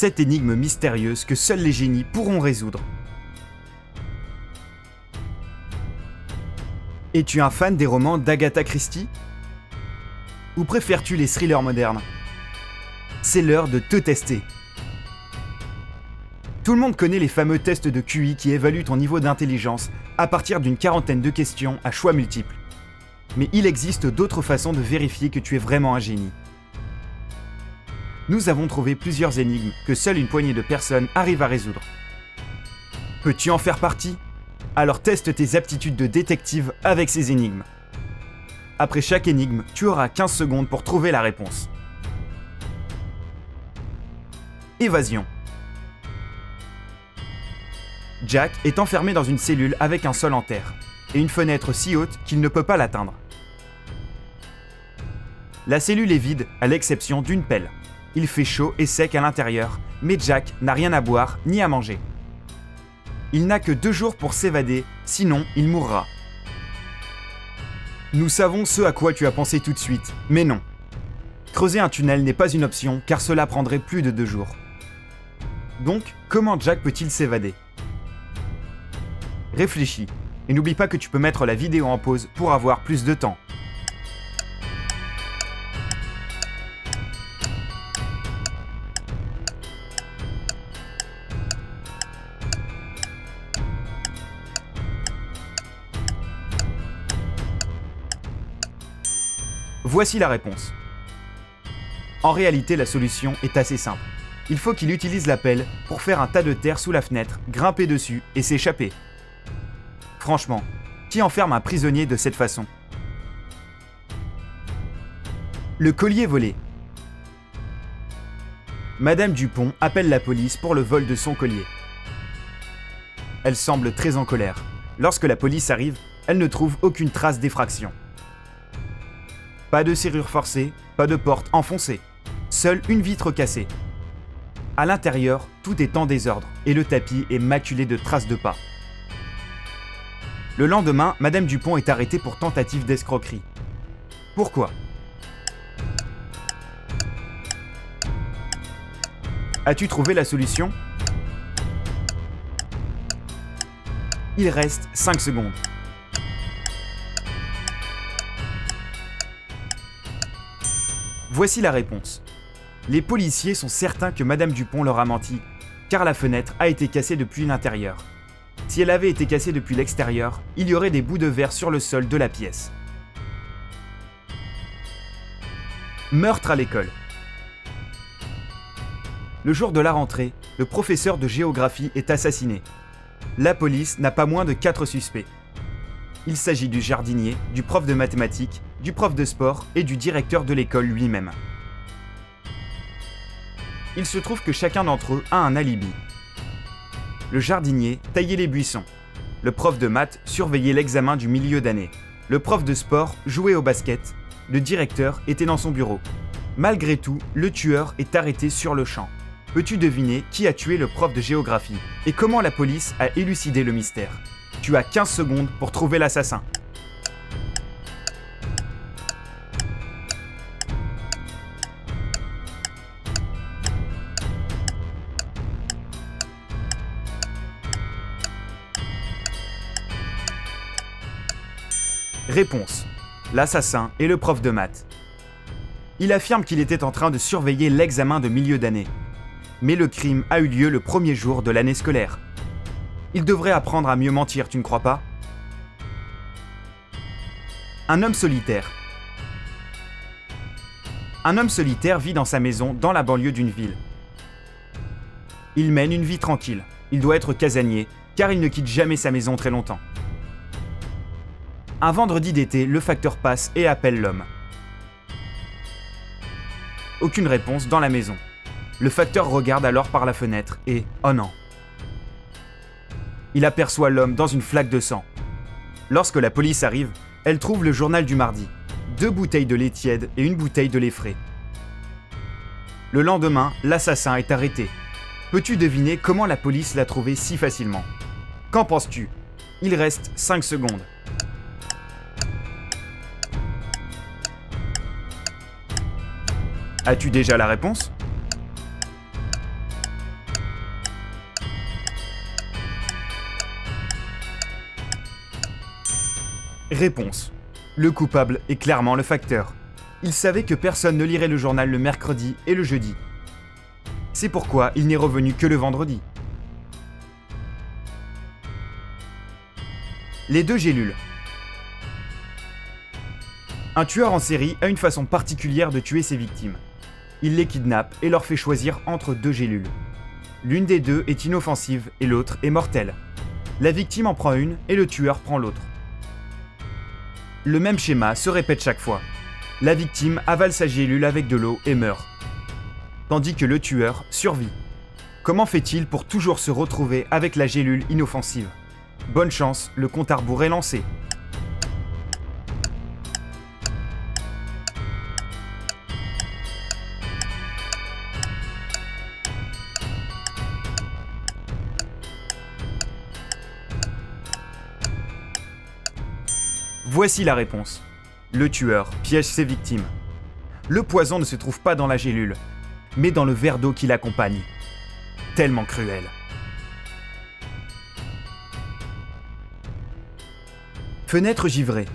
7 énigmes mystérieuses que seuls les génies pourront résoudre. Es-tu un fan des romans d'Agatha Christie? Ou préfères-tu les thrillers modernes? C'est l'heure de te tester. Tout le monde connaît les fameux tests de QI qui évaluent ton niveau d'intelligence à partir d'une quarantaine de questions à choix multiples. Mais il existe d'autres façons de vérifier que tu es vraiment un génie. Nous avons trouvé plusieurs énigmes que seule une poignée de personnes arrivent à résoudre. Peux-tu en faire partie? Alors teste tes aptitudes de détective avec ces énigmes. Après chaque énigme, tu auras 15 secondes pour trouver la réponse. Évasion. Jack est enfermé dans une cellule avec un sol en terre et une fenêtre si haute qu'il ne peut pas l'atteindre. La cellule est vide à l'exception d'une pelle. Il fait chaud et sec à l'intérieur, mais Jack n'a rien à boire ni à manger. Il n'a que 2 jours pour s'évader, sinon il mourra. Nous savons ce à quoi tu as pensé tout de suite, mais non. Creuser un tunnel n'est pas une option car cela prendrait plus de 2 jours. Donc, comment Jack peut-il s'évader? Réfléchis, et n'oublie pas que tu peux mettre la vidéo en pause pour avoir plus de temps. Voici la réponse. En réalité, la solution est assez simple. Il faut qu'il utilise la pelle pour faire un tas de terre sous la fenêtre, grimper dessus et s'échapper. Franchement, qui enferme un prisonnier de cette façon? Le collier volé. Madame Dupont appelle la police pour le vol de son collier. Elle semble très en colère. Lorsque la police arrive, elle ne trouve aucune trace d'effraction. Pas de serrure forcée, pas de porte enfoncée. Seule une vitre cassée. À l'intérieur, tout est en désordre et le tapis est maculé de traces de pas. Le lendemain, Madame Dupont est arrêtée pour tentative d'escroquerie. Pourquoi? As-tu trouvé la solution? Il reste 5 secondes. Voici la réponse. Les policiers sont certains que Madame Dupont leur a menti, car la fenêtre a été cassée depuis l'intérieur. Si elle avait été cassée depuis l'extérieur, il y aurait des bouts de verre sur le sol de la pièce. Meurtre à l'école. Le jour de la rentrée, le professeur de géographie est assassiné. La police n'a pas moins de 4 suspects. Il s'agit du jardinier, du prof de mathématiques, du prof de sport et du directeur de l'école lui-même. Il se trouve que chacun d'entre eux a un alibi. Le jardinier taillait les buissons. Le prof de maths surveillait l'examen du milieu d'année. Le prof de sport jouait au basket. Le directeur était dans son bureau. Malgré tout, le tueur est arrêté sur le champ. Peux-tu deviner qui a tué le prof de géographie et comment la police a élucidé le mystère? Tu as 15 secondes pour trouver l'assassin. Réponse. L'assassin est le prof de maths. Il affirme qu'il était en train de surveiller l'examen de milieu d'année. Mais le crime a eu lieu le premier jour de l'année scolaire. Il devrait apprendre à mieux mentir, tu ne crois pas? Un homme solitaire. Un homme solitaire vit dans sa maison dans la banlieue d'une ville. Il mène une vie tranquille. Il doit être casanier, car il ne quitte jamais sa maison très longtemps. Un vendredi d'été, le facteur passe et appelle l'homme. Aucune réponse dans la maison. Le facteur regarde alors par la fenêtre et, oh non. Il aperçoit l'homme dans une flaque de sang. Lorsque la police arrive, elle trouve le journal du mardi, 2 bouteilles de lait tiède et une bouteille de lait frais. Le lendemain, l'assassin est arrêté. Peux-tu deviner comment la police l'a trouvé si facilement? Qu'en penses-tu? Il reste 5 secondes. As-tu déjà la réponse? Réponse. Le coupable est clairement le facteur. Il savait que personne ne lirait le journal le mercredi et le jeudi. C'est pourquoi il n'est revenu que le vendredi. Les 2 gélules. Un tueur en série a une façon particulière de tuer ses victimes. Il les kidnappe et leur fait choisir entre 2 gélules. L'une des 2 est inoffensive et l'autre est mortelle. La victime en prend une et le tueur prend l'autre. Le même schéma se répète chaque fois. La victime avale sa gélule avec de l'eau et meurt. Tandis que le tueur survit. Comment fait-il pour toujours se retrouver avec la gélule inoffensive ? Bonne chance, le compte à rebours est lancé. Voici la réponse. Le tueur piège ses victimes. Le poison ne se trouve pas dans la gélule, mais dans le verre d'eau qui l'accompagne. Tellement cruel. Fenêtre givrée.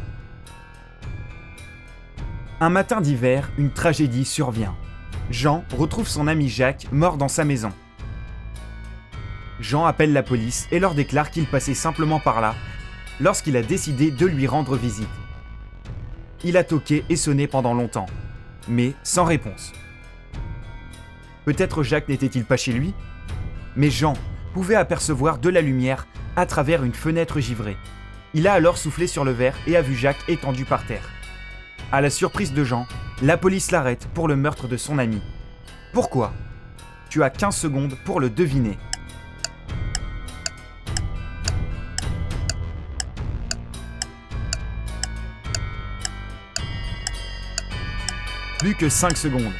Un matin d'hiver, une tragédie survient. Jean retrouve son ami Jacques mort dans sa maison. Jean appelle la police et leur déclare qu'il passait simplement par là lorsqu'il a décidé de lui rendre visite. Il a toqué et sonné pendant longtemps, mais sans réponse. Peut-être Jacques n'était-il pas chez lui ? Mais Jean pouvait apercevoir de la lumière à travers une fenêtre givrée. Il a alors soufflé sur le verre et a vu Jacques étendu par terre. À la surprise de Jean, la police l'arrête pour le meurtre de son ami. Pourquoi ? Tu as 15 secondes pour le deviner. Plus que 5 secondes.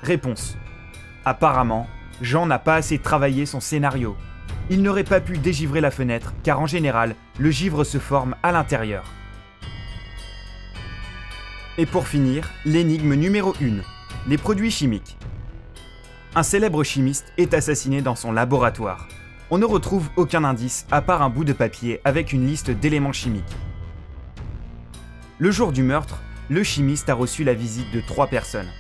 Réponse. Apparemment, Jean n'a pas assez travaillé son scénario. Il n'aurait pas pu dégivrer la fenêtre, car en général, le givre se forme à l'intérieur. Et pour finir, l'énigme numéro 1, les produits chimiques. Un célèbre chimiste est assassiné dans son laboratoire. On ne retrouve aucun indice à part un bout de papier avec une liste d'éléments chimiques. Le jour du meurtre, le chimiste a reçu la visite de 3 personnes.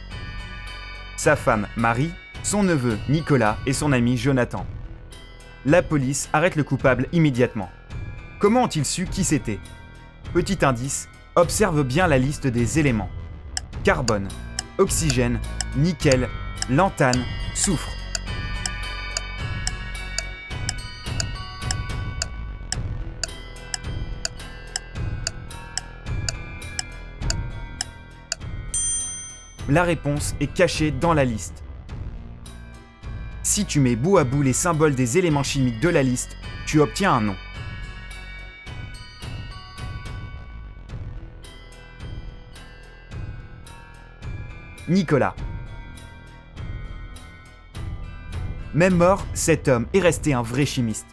Sa femme, Marie, son neveu, Nicolas, et son ami, Jonathan. La police arrête le coupable immédiatement. Comment ont-ils su qui c'était ? Petit indice, observe bien la liste des éléments. Carbone, oxygène, nickel, lantane, soufre. La réponse est cachée dans la liste. Si tu mets bout à bout les symboles des éléments chimiques de la liste, tu obtiens un nom. Nicolas. Même mort, cet homme est resté un vrai chimiste.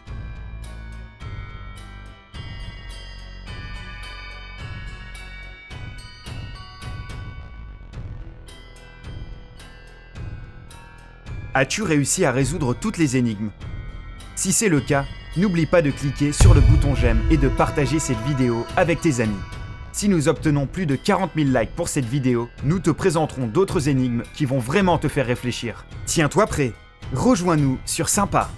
As-tu réussi à résoudre toutes les énigmes ? Si c'est le cas, n'oublie pas de cliquer sur le bouton j'aime et de partager cette vidéo avec tes amis. Si nous obtenons plus de 40 000 likes pour cette vidéo, nous te présenterons d'autres énigmes qui vont vraiment te faire réfléchir. Tiens-toi prêt, rejoins-nous sur Sympa.